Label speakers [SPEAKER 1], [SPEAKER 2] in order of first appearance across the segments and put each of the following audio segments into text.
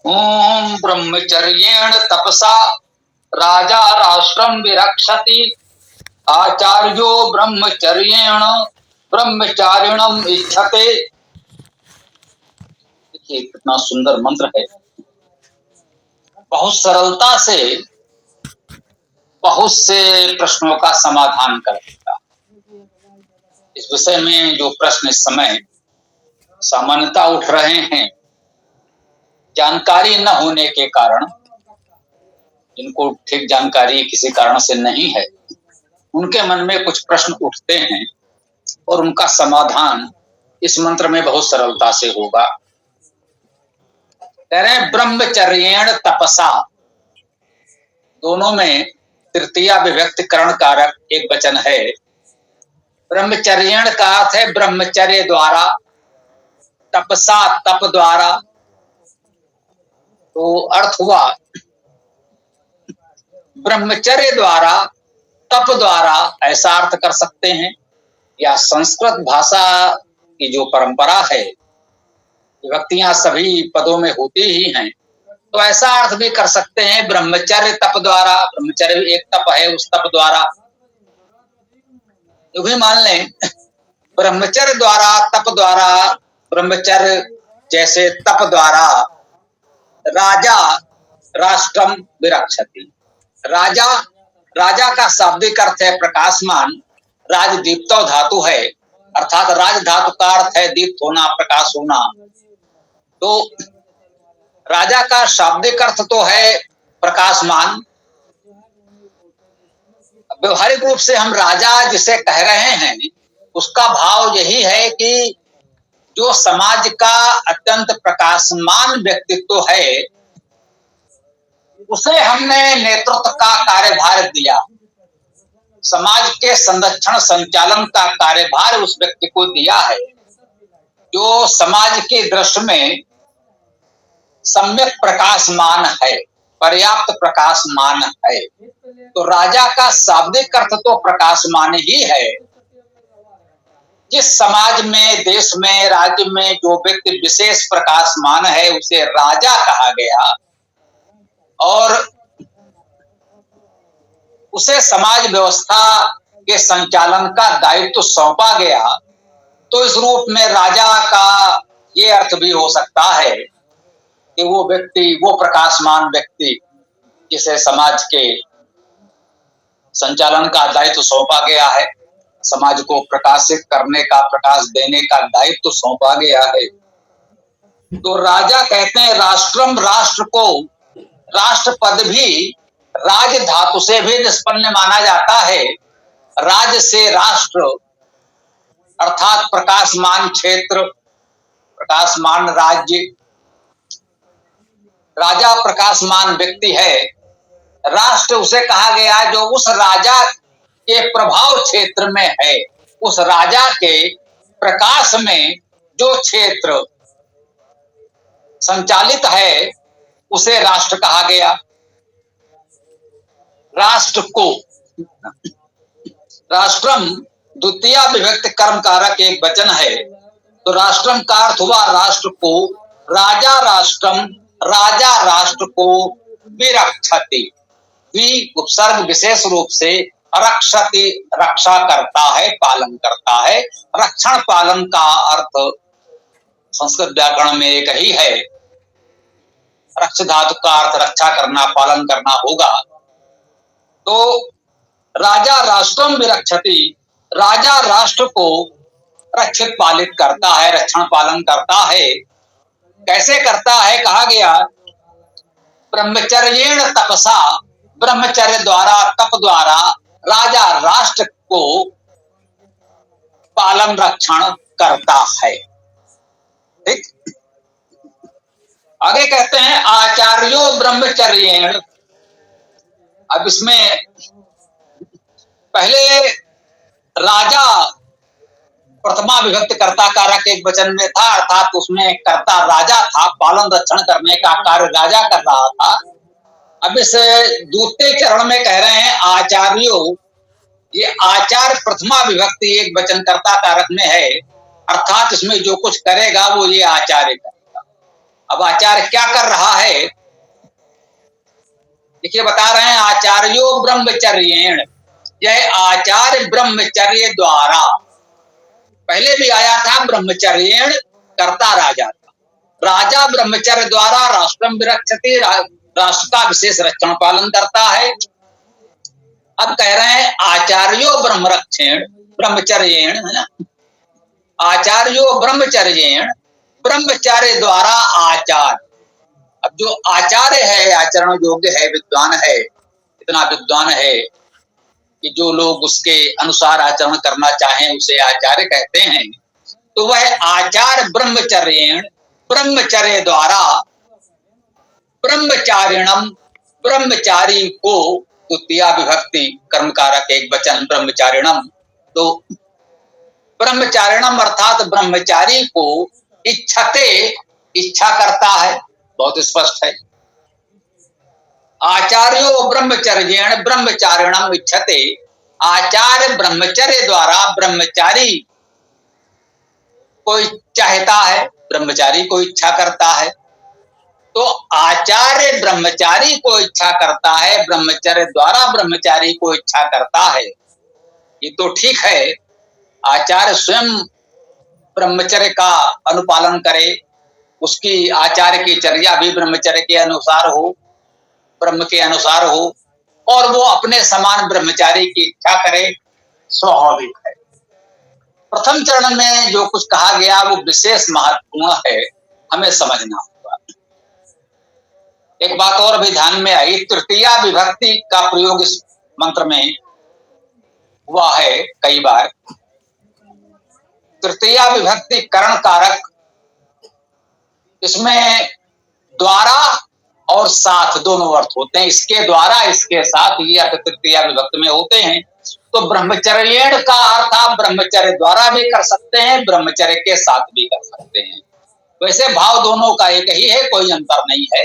[SPEAKER 1] ओम ब्रह्मचर्येण तपसा राजा राष्ट्रम विरक्षति। आचार्यो ब्रह्मचर्येण ब्रह्मचारिणम इच्छते। देखिए कितना सुंदर मंत्र है। बहुत सरलता से बहुत से प्रश्नों का समाधान कर देता। इस विषय में जो प्रश्न इस समय सामान्यता उठ रहे हैं, जानकारी न होने के कारण, जिनको ठीक जानकारी किसी कारण से नहीं है, उनके मन में कुछ प्रश्न उठते हैं और उनका समाधान इस मंत्र में बहुत सरलता से होगा। कह रहे हैं ब्रह्मचर्येण तपसा, दोनों में तृतीया विभक्तिकरण कारक एक वचन है। ब्रह्मचर्येण का अर्थ है ब्रह्मचर्य द्वारा, तपसा तप द्वारा। तो अर्थ हुआ ब्रह्मचर्य द्वारा, तप द्वारा, ऐसा अर्थ कर सकते हैं। या संस्कृत भाषा की जो परंपरा है, विभक्तियां सभी पदों में होती ही हैं, तो ऐसा अर्थ भी कर सकते हैं ब्रह्मचर्य तप द्वारा। ब्रह्मचर्य भी एक तप है, उस तप द्वारा तो भी मान लें। ब्रह्मचर्य द्वारा, तप द्वारा, ब्रह्मचर्य जैसे तप द्वारा राजा राष्ट्रम विरक्षति। राजा, राजा का शाब्दिक अर्थ है प्रकाशमान। राजदीप्तो धातु है, अर्थात राज धातु का अर्थ है दीप्त होना, प्रकाश होना। तो राजा का शाब्दिक अर्थ तो है प्रकाशमान। व्यवहारिक रूप से हम राजा जिसे कह रहे हैं, उसका भाव यही है कि जो समाज का अत्यंत प्रकाशमान व्यक्तित्व है, उसे हमने नेतृत्व का कार्यभार दिया। समाज के संरक्षण संचालन का कार्यभार उस व्यक्ति को दिया है जो समाज की दृष्टि में सम्यक प्रकाशमान है, पर्याप्त प्रकाशमान है। तो राजा का शाब्दिक अर्थ तो प्रकाशमान ही है। जिस समाज में, देश में, राज्य में जो व्यक्ति विशेष प्रकाशमान है, उसे राजा कहा गया और उसे समाज व्यवस्था के संचालन का दायित्व सौंपा गया। तो इस रूप में राजा का ये अर्थ भी हो सकता है कि वो व्यक्ति, वो प्रकाशमान व्यक्ति जिसे समाज के संचालन का दायित्व सौंपा गया है, समाज को प्रकाशित करने का, प्रकाश देने का दायित्व सौंपा गया है। तो राजा कहते हैं राष्ट्रम, राष्ट्र को, राष्ट्र पद भी राज धातु से भी निष्पन्न माना जाता है। राज से राष्ट्र अर्थात प्रकाशमान क्षेत्र, प्रकाशमान राज्य। राजा प्रकाशमान व्यक्ति है। राष्ट्र उसे कहा गया जो उस राजा के प्रभाव क्षेत्र में है, उस राजा के प्रकाश में जो क्षेत्र संचालित है, उसे राष्ट्र कहा गया। राष्ट्र को, राष्ट्रम द्वितीय विभक्ति कर्म कारक एक वचन है। तो राष्ट्रम का अर्थ हुआ राष्ट्र को, राजा राष्ट्रम, राजा राष्ट्र को विरक्षति। वि उपसर्ग विशेष रूप से रक्षति, रक्षा करता है, पालन करता है। रक्षण पालन का अर्थ संस्कृत व्याकरण में एक ही है। रक्ष धातु का अर्थ रक्षा करना, पालन करना होगा। तो राजा राष्ट्रम विरक्षति, राजा राष्ट्र को रक्षित पालित करता है, रक्षण पालन करता है। कैसे करता है? कहा गया ब्रह्मचर्येण तपसा, ब्रह्मचर्य द्वारा, तप द्वारा राजा राष्ट्र को पालन रक्षण करता है। ठीक, आगे कहते हैं आचार्यो ब्रह्मचर्येण। अब इसमें पहले राजा प्रथमा विभक्ति कर्ता कारक एक वचन में था, अर्थात उसमें कर्ता राजा था, पालन रक्षण करने का कार्य राजा कर रहा था। अब इस दूसरे चरण में कह रहे हैं आचार्यो। ये आचार्य प्रथमा विभक्ति एक वचन कर्ता कारक में है, अर्थात इसमें जो कुछ करेगा वो ये आचार्य करेगा। अब आचार्य क्या कर रहा है, देखिए बता रहे हैं, आचार्यो ब्रह्मचर्येण, यह आचार्य ब्रह्मचर्य द्वारा, पहले भी आया था ब्रह्मचर्येण करता राजा था, राजा ब्रह्मचर्य द्वारा राष्ट्रम विरक्षति, राष्ट्र का विशेष रक्षण पालन करता है। अब कह रहे हैं आचार्यो ब्रह्मरक्षेण ब्रह्मचर्येण, है ना, आचार्यो ब्रह्मचर्येण, ब्रह्मचार्य द्वारा आचार्य। अब जो आचार्य है, आचरण योग्य है, विद्वान है, इतना विद्वान है कि जो लोग उसके अनुसार आचरण करना चाहें उसे आचार्य कहते हैं। तो वह आचार्य ब्रह्मचर्येण, ब्रह्मचर्य द्वारा, ब्रह्मचारिणम, ब्रह्मचारी को, द्वितीया विभक्ति कर्मकारक एक वचन ब्रह्मचारिणम, तो ब्रह्मचारिणम अर्थात ब्रह्मचारी को इच्छते, इच्छा करता है, बहुत स्पष्ट है। आचार्यो ब्रह्मचर्येण ब्रह्मचारिणम इच्छते, आचार्य ब्रह्मचर्य द्वारा ब्रह्मचारी को चाहता है, ब्रह्मचारी को इच्छा करता है। तो आचार्य ब्रह्मचारी को इच्छा करता है, ब्रह्मचर्य द्वारा ब्रह्मचारी को इच्छा करता है, ये तो ठीक है। आचार्य स्वयं ब्रह्मचर्य का अनुपालन करे, उसकी आचार्य की चर्या भी ब्रह्मचर्य के अनुसार हो, ब्रह्म के अनुसार हो, और वो अपने समान ब्रह्मचारी की इच्छा करे, स्वाभाविक है। प्रथम चरण में जो कुछ कहा गया वो विशेष महत्वपूर्ण है, हमें समझना होगा। एक बात और भी ध्यान में आई, तृतीया विभक्ति का प्रयोग इस मंत्र में हुआ है कई बार। तृतीया विभक्ति करण कारक, इसमें द्वारा और साथ दोनों अर्थ होते हैं, इसके द्वारा इसके साथ, ये अर्थ तृतीया विभक्ति में होते हैं। तो ब्रह्मचर्येण का अर्थ आप ब्रह्मचर्य द्वारा भी कर सकते हैं, ब्रह्मचर्य के साथ भी कर सकते हैं। वैसे भाव दोनों का एक ही है, कोई अंतर नहीं है।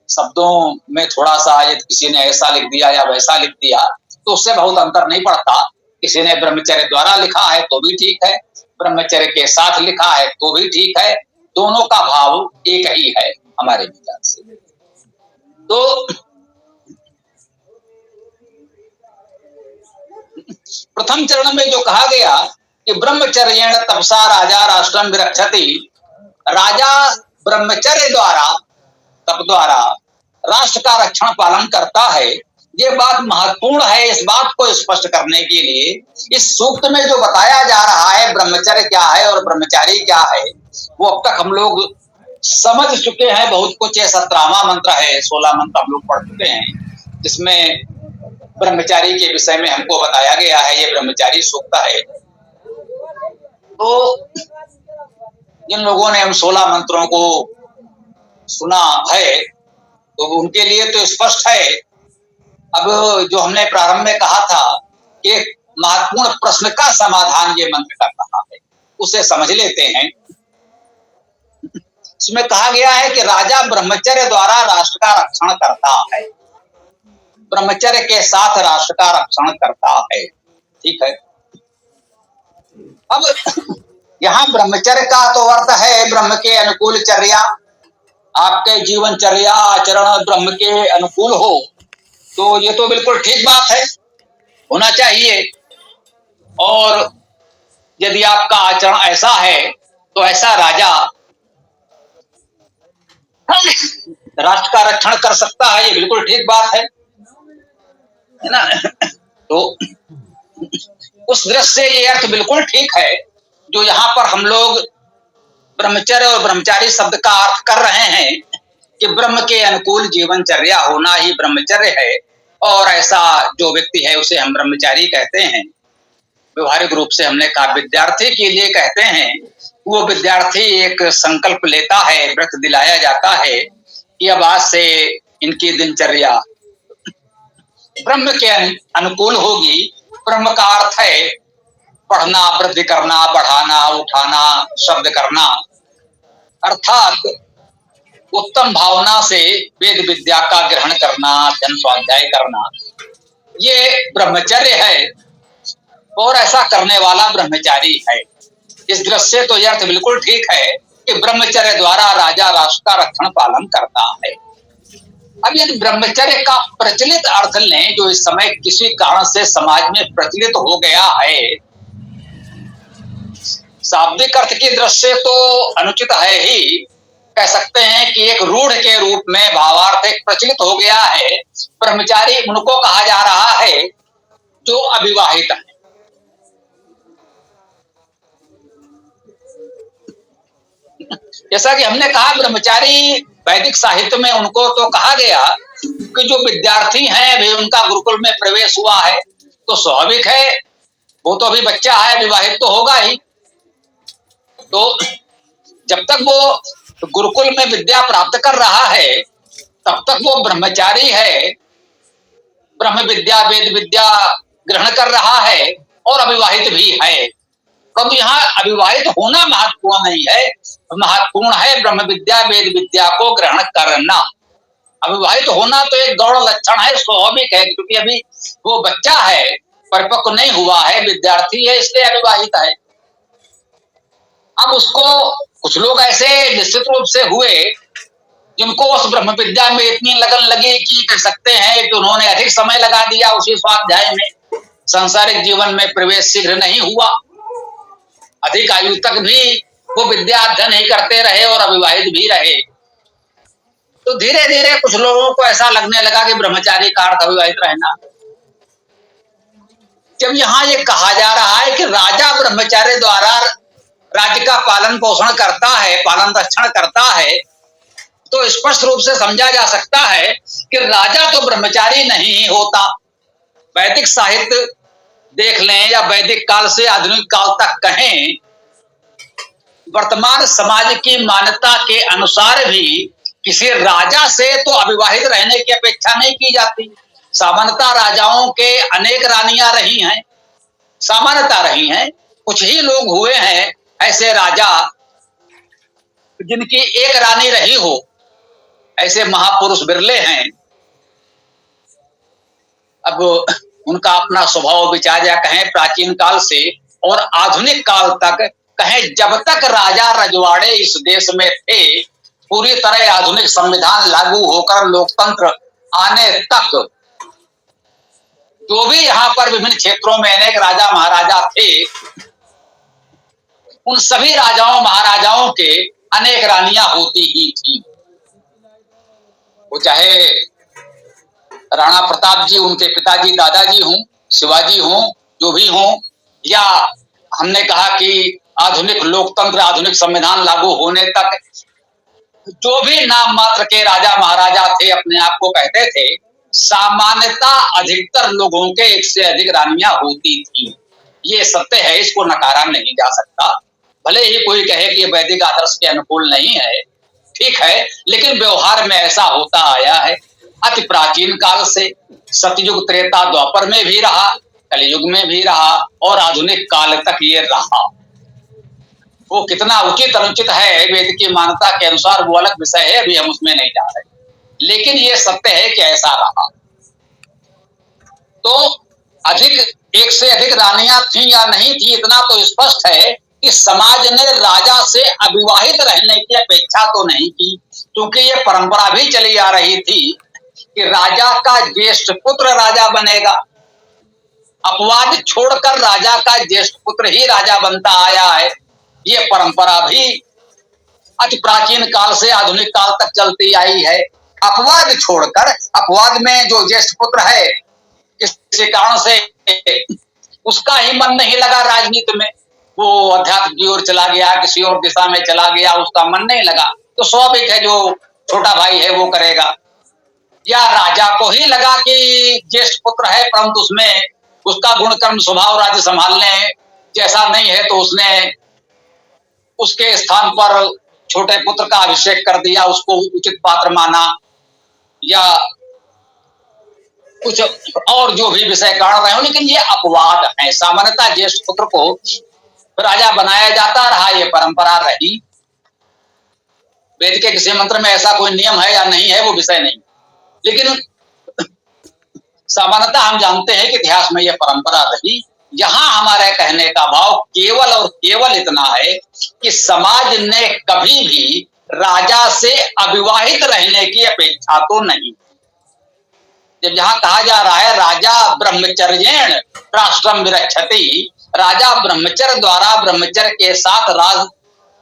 [SPEAKER 1] शब्दों में थोड़ा सा यदि किसी ने ऐसा लिख दिया या वैसा लिख दिया तो उससे बहुत अंतर नहीं पड़ता। किसी ने ब्रह्मचर्य द्वारा लिखा है तो भी ठीक है, ब्रह्मचर्य के साथ लिखा है तो भी ठीक है, दोनों का भाव एक ही है हमारे विचार से। तो प्रथम चरण में जो कहा गया कि ब्रह्मचर्येण तपसा राजा राष्ट्रम विरक्षति, राजा ब्रह्मचर्य द्वारा, तप द्वारा राष्ट्र का रक्षण पालन करता है, ये बात महत्वपूर्ण है। इस बात को स्पष्ट करने के लिए इस सूक्त में जो बताया जा रहा है ब्रह्मचर्य क्या है और ब्रह्मचारी क्या है, वो अब तक हम लोग समझ चुके हैं बहुत कुछ। 17वां मंत्र है, 16 मंत्र हम लोग पढ़ चुके हैं, जिसमें ब्रह्मचारी के विषय में हमको बताया गया है, ये ब्रह्मचारी सूक्त है। तो जिन लोगों ने हम 16 मंत्रों को सुना है तो उनके लिए तो स्पष्ट है। अब जो हमने प्रारंभ में कहा था कि महत्वपूर्ण प्रश्न का समाधान ये मंत्र कर रहा है, उसे समझ लेते हैं। इसमें कहा गया है कि राजा ब्रह्मचर्य द्वारा राष्ट्र का रक्षण करता है, ब्रह्मचर्य के साथ राष्ट्र का रक्षण करता है, ठीक है। अब यहाँ ब्रह्मचर्य का तो अर्थ है ब्रह्म के अनुकूल चर्या, आपके जीवन चर्या आचरण ब्रह्म के अनुकूल हो, तो ये तो बिल्कुल ठीक बात है, होना चाहिए। और यदि आपका आचरण ऐसा है तो ऐसा राजा राष्ट्र का रक्षण कर सकता है, ये बिल्कुल ठीक बात है ना। तो उस दृष्टि से ये अर्थ बिल्कुल ठीक है जो यहाँ पर हम लोग ब्रह्मचर्य और ब्रह्मचारी शब्द का अर्थ कर रहे हैं कि ब्रह्म के अनुकूल जीवनचर्या होना ही ब्रह्मचर्य है, और ऐसा जो व्यक्ति है उसे हम ब्रह्मचारी कहते हैं। व्यवहारिक रूप से हमने कहा विद्यार्थी के लिए कहते हैं, वो विद्यार्थी एक संकल्प लेता है, व्रत दिलाया जाता है कि अब आज से इनकी दिनचर्या ब्रह्म के अनुकूल होगी। ब्रह्म का अर्थ है पढ़ना, वृद्धि करना, बढ़ाना, उठाना, शब्द करना, अर्थात उत्तम भावना से वेद विद्या का ग्रहण करना, धन स्वाध्याय करना, ये ब्रह्मचर्य है और ऐसा करने वाला ब्रह्मचारी है। इस दृष्टि से तो यह अर्थ बिल्कुल ठीक है कि ब्रह्मचर्य द्वारा राजा राष्ट्र का रक्षण पालन करता है। अब यदि ब्रह्मचर्य का प्रचलित अर्थ लें, जो इस समय किसी कारण से समाज में प्रचलित हो गया है, शाब्दिक अर्थ की दृष्टि से तो अनुचित है ही, कह सकते हैं कि एक रूढ़ के रूप में भावार्थ एक प्रचलित हो गया है। ब्रह्मचारी उनको कहा जा रहा है जो अविवाहित है। जैसा कि हमने कहा, ब्रह्मचारी वैदिक साहित्य में उनको तो कहा गया कि जो विद्यार्थी हैं, अभी उनका गुरुकुल में प्रवेश हुआ है, तो स्वाभाविक है वो तो अभी बच्चा है, विवाहित तो होगा ही। तो जब तक वो गुरुकुल में विद्या प्राप्त कर रहा है तब तक वो ब्रह्मचारी है, ब्रह्म विद्या वेद विद्या ग्रहण कर रहा है और अविवाहित भी है। कब यहाँ अविवाहित होना महत्वपूर्ण नहीं है, महत्वपूर्ण है ब्रह्म विद्या वेद विद्या को ग्रहण करना। अविवाहित होना तो एक गौण लक्षण है, स्वाभाविक है, क्योंकि अभी वो बच्चा है, परिपक्व नहीं हुआ है, विद्यार्थी है, इसलिए अविवाहित है। अब उसको कुछ लोग ऐसे निश्चित रूप से हुए जिनको उस ब्रह्म विद्या में इतनी लगन लगी कि कह सकते हैं कि उन्होंने अधिक समय लगा दिया उसी स्वाध्याय में, सांसारिक जीवन में प्रवेश शीघ्र नहीं हुआ, अधिक आयु तक भी वो विद्या अध्ययन नहीं करते रहे और अविवाहित भी रहे। तो धीरे धीरे कुछ लोगों को ऐसा लगने लगा कि ब्रह्मचारी का अर्थ अविवाहित रहना। जब यहाँ ये कहा जा रहा है कि राजा ब्रह्मचार्य द्वारा राज्य का पालन पोषण करता है, पालन रक्षण करता है, तो स्पष्ट रूप से समझा जा सकता है कि राजा तो ब्रह्मचारी नहीं होता। वैदिक साहित्य देख लें या वैदिक काल से आधुनिक काल तक कहें, वर्तमान समाज की मान्यता के अनुसार भी किसी राजा से तो अविवाहित रहने की अपेक्षा नहीं की जाती। सामान्यतः राजाओं के अनेक रानियां रही हैं, सामान्यतः रही हैं, कुछ ही लोग हुए हैं ऐसे राजा जिनकी एक रानी रही हो, ऐसे महापुरुष बिरले हैं। अब उनका अपना स्वभाव विचार या कहें प्राचीन काल से और आधुनिक काल तक कहें, जब तक राजा रजवाड़े इस देश में थे, पूरी तरह आधुनिक संविधान लागू होकर लोकतंत्र आने तक जो भी यहाँ पर विभिन्न क्षेत्रों में अनेक राजा महाराजा थे, उन सभी राजाओं महाराजाओं के अनेक रानियां होती ही थी। वो चाहे राणा प्रताप जी, उनके पिताजी दादाजी हों, शिवाजी हों, जो भी हों, या हमने कहा कि आधुनिक लोकतंत्र आधुनिक संविधान लागू होने तक जो भी नाम मात्र के राजा महाराजा थे, अपने आप को कहते थे, सामान्यता अधिकतर लोगों के एक से अधिक रानियां होती थी। ये सत्य है, इसको नकारा नहीं जा सकता। भले ही कोई कहे कि वैदिक आदर्श के अनुकूल नहीं है, ठीक है, लेकिन व्यवहार में ऐसा होता आया है अति प्राचीन काल से। सतयुग त्रेता द्वापर में भी रहा, कलयुग में भी रहा और आधुनिक काल तक ये रहा। वो कितना उचित अनुचित है वेद की मान्यता के अनुसार वो अलग विषय है, अभी हम उसमें नहीं जा रहे, लेकिन ये सत्य है कि ऐसा रहा। तो अधिक एक से अधिक रानियां थी या नहीं थी, इतना तो स्पष्ट है कि समाज ने राजा से अविवाहित रहने की अपेक्षा तो नहीं की, क्योंकि ये परंपरा भी चली आ रही थी कि राजा का ज्येष्ठ पुत्र राजा बनेगा। अपवाद छोड़कर राजा का ज्येष्ठ पुत्र ही राजा बनता आया है। ये परंपरा भी अति प्राचीन काल से आधुनिक काल तक चलती आई है। अपवाद छोड़कर, अपवाद में जो ज्येष्ठ पुत्र है, किसी कारण से उसका ही मन नहीं लगा राजनीति में, वो अध्यात्म की ओर चला गया, किसी और दिशा में चला गया, उसका मन नहीं लगा, तो स्वाभाविक है जो छोटा भाई है वो करेगा। या राजा को ही लगा कि ज्येष्ठ पुत्र है, परंतु उसमें उसका गुण कर्म स्वभाव राज्य संभालने जैसा नहीं है, तो उसने उसके स्थान पर छोटे पुत्र का अभिषेक कर दिया, उसको उचित पात्र माना, या कुछ और जो भी विषय कारण रहे हो, लेकिन ये अपवाद है। सामान्यतः ज्येष्ठ पुत्र को राजा बनाया जाता रहा, ये परंपरा रही। वेद के किसी मंत्र में ऐसा कोई नियम है या नहीं है वो विषय नहीं, लेकिन सामान्यतः हम जानते हैं कि इतिहास में यह परंपरा रही यहाँ हमारे कहने का भाव केवल और केवल इतना है कि समाज ने कभी भी राजा से अविवाहित रहने की अपेक्षा तो नहीं। जब यहाँ कहा जा रहा है राजा ब्रह्मचर्येण राष्ट्रम विरक्षति, राजा ब्रह्मचर्य द्वारा ब्रह्मचर्य के साथ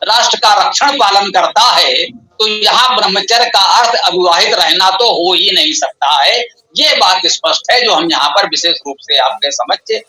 [SPEAKER 1] राष्ट्र का रक्षण पालन करता है, तो यहाँ ब्रह्मचर्य का अर्थ अविवाहित रहना तो हो ही नहीं सकता है। ये बात स्पष्ट है जो हम यहाँ पर विशेष रूप से आपके समक्ष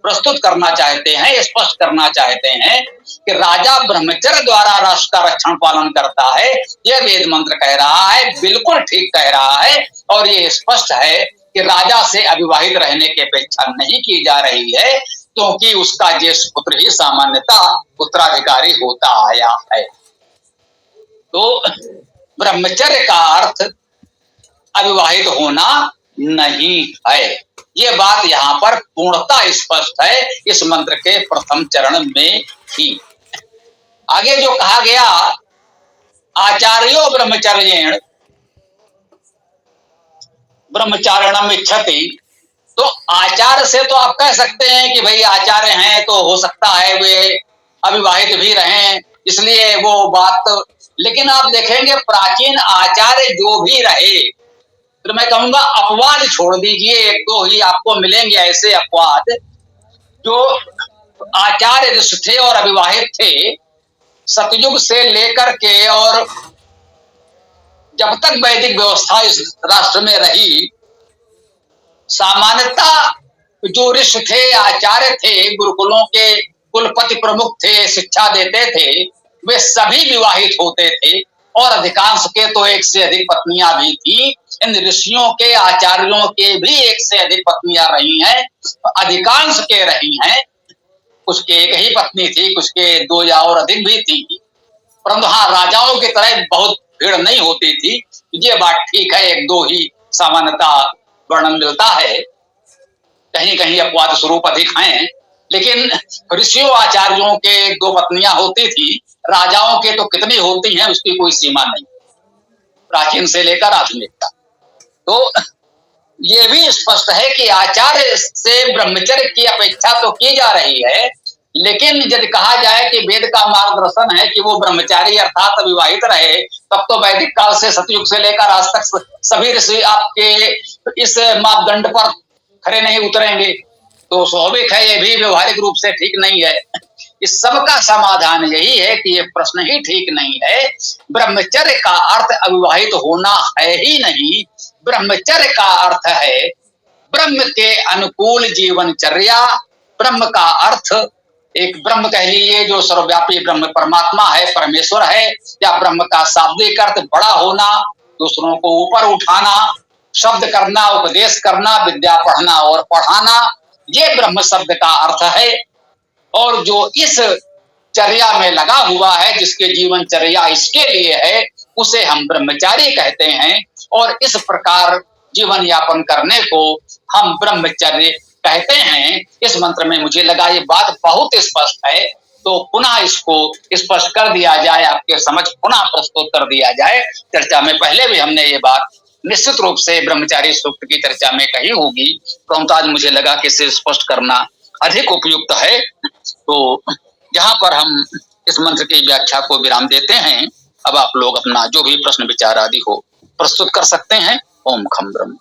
[SPEAKER 1] प्रस्तुत करना चाहते हैं, स्पष्ट करना चाहते हैं कि राजा ब्रह्मचर्य द्वारा राष्ट्र का रक्षण पालन करता है। यह वेद मंत्र कह रहा है, बिल्कुल ठीक कह रहा है, और ये स्पष्ट है कि राजा से अविवाहित रहने की अपेक्षा नहीं की जा रही है, क्योंकि उसका ज्येष्ठ पुत्र ही सामान्यतः उत्तराधिकारी होता आया है। तो ब्रह्मचर्य का अर्थ अविवाहित होना नहीं है। ये बात यहाँ पर पूर्णतः स्पष्ट है इस मंत्र के प्रथम चरण में ही। आगे जो कहा गया आचार्यो ब्रह्मचर्येण ब्रह्मचारिणम इच्छति, तो आचार्य से तो आप कह सकते हैं कि भाई आचार्य हैं तो हो सकता है वे अविवाहित भी रहें, इसलिए वो बात। लेकिन आप देखेंगे प्राचीन आचार्य जो भी रहे, तो मैं कहूंगा अपवाद छोड़ दीजिए, एक दो ही आपको मिलेंगे ऐसे अपवाद जो आचार्य ऋषि थे और अविवाहित थे। सतयुग से लेकर के और जब तक वैदिक व्यवस्था इस राष्ट्र में रही, सामान्यतः जो ऋषि थे, आचार्य थे, गुरुकुलों के कुलपति प्रमुख थे, शिक्षा देते थे, वे सभी विवाहित होते थे और अधिकांश के तो एक से अधिक पत्नियां भी थी। इन ऋषियों के, आचार्यों के भी एक से अधिक पत्नियां रही हैं, अधिकांश के रही हैं। कुछ के एक ही पत्नी थी, कुछ के दो या और अधिक भी थी, परंतु हाँ, राजाओं की तरह बहुत भीड़ नहीं होती थी। ये बात ठीक है, एक दो ही सामान्यतः वर्णन मिलता है, कहीं कहीं अपवाद स्वरूप अधिक हैं, लेकिन ऋषियों आचार्यों के दो पत्नियां होती थी, राजाओं के तो कितनी होती हैं उसकी कोई सीमा नहीं, प्राचीन से लेकर आधुनिक तक। तो ये भी स्पष्ट है कि आचार्य से ब्रह्मचर्य की अपेक्षा तो की जा रही है, लेकिन यदि कहा जाए कि वेद का मार्गदर्शन है कि वो ब्रह्मचारी अर्थात अविवाहित रहे, तब तो वैदिक काल से सतयुग से लेकर आज तक सभी ऋषि आपके इस मापदंड पर खरे नहीं उतरेंगे। तो स्वाभाविक है, ये भी व्यवहारिक रूप से ठीक नहीं है। इस सब का समाधान यही है कि ये प्रश्न ही ठीक नहीं है। ब्रह्मचर्य का अर्थ अविवाहित होना है ही नहीं, ब्रह्मचर्य का अर्थ है ब्रह्म के अनुकूल जीवनचर्या। ब्रह्म का अर्थ एक ब्रह्म कह लीजिए जो सर्वव्यापी ब्रह्म परमात्मा है, परमेश्वर है, या ब्रह्म का शाब्दिक अर्थ बड़ा होना, दूसरों को ऊपर उठाना, शब्द करना, उपदेश करना, विद्या पढ़ना और पढ़ाना, ये ब्रह्म शब्द का अर्थ है। और जो इस चर्या में लगा हुआ है, जिसके जीवन चर्या इसके लिए है, उसे हम ब्रह्मचारी कहते हैं, और इस प्रकार जीवन यापन करने को हम ब्रह्मचर्य कहते हैं। इस मंत्र में मुझे लगा ये बात बहुत स्पष्ट है, तो पुनः इसको स्पष्ट कर दिया जाए, आपके समझ पुनः प्रस्तुत कर दिया जाए। चर्चा में पहले भी हमने ये बात निश्चित रूप से ब्रह्मचारी सूक्त की चर्चा में कही होगी, परंतु आज मुझे लगा कि इसे स्पष्ट करना अधिक उपयुक्त है। तो यहाँ पर हम इस मंत्र की व्याख्या को विराम देते हैं। अब आप लोग अपना जो भी प्रश्न विचार आदि हो प्रस्तुत कर सकते हैं। ओम खम ब्रह्म।